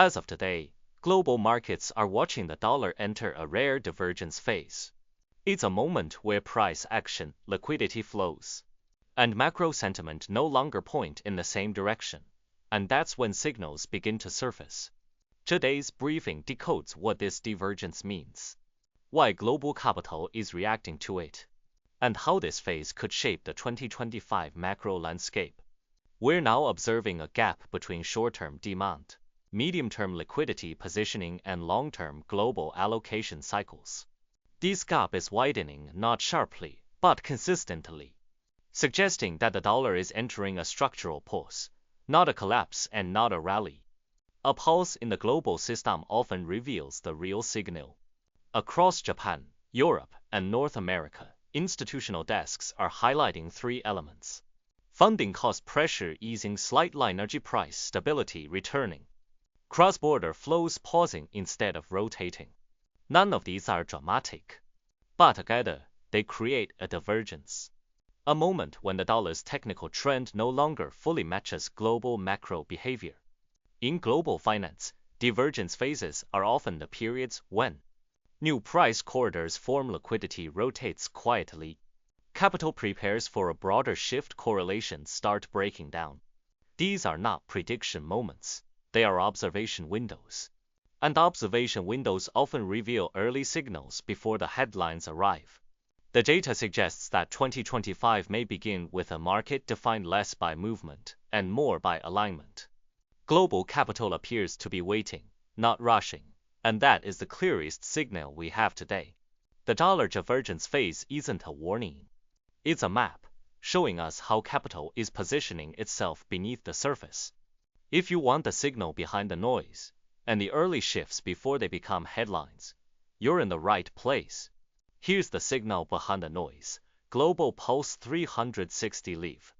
As of today, global markets are watching the dollar enter a rare divergence phase. It's a moment where price action, liquidity flows, and macro sentiment no longer point in the same direction. And that's when signals begin to surface. Today's briefing decodes what this divergence means, why global capital is reacting to it, and how this phase could shape the 2025 macro landscape. We're now observing a gap between short-term demand, medium-term liquidity positioning, and long-term global allocation cycles. This gap is widening not sharply, but consistently, suggesting that the dollar is entering a structural pause, not a collapse and not a rally. A pause in the global system often reveals the real signal. Across Japan, Europe, and North America, institutional desks are highlighting three elements. Funding cost pressure easing, slightly, energy price stability returning, cross-border flows pausing instead of rotating. None of these are dramatic, but together they create a divergence. A moment when the dollar's technical trend no longer fully matches global macro behavior. In global finance, divergence phases are often the periods when new price corridors form, liquidity rotates quietly, capital prepares for a broader shift, correlations start breaking down. These are not prediction moments, they are observation windows. And observation windows often reveal early signals before the headlines arrive. The data suggests that 2025 may begin with a market defined less by movement and more by alignment. Global capital appears to be waiting, not rushing, and that is the clearest signal we have today. The dollar divergence phase isn't a warning. It's a map, showing us how capital is positioning itself beneath the surface. If you want the signal behind the noise, and the early shifts before they become headlines, you're in the right place. Here's the signal behind the noise. Global Pulse 360 Live.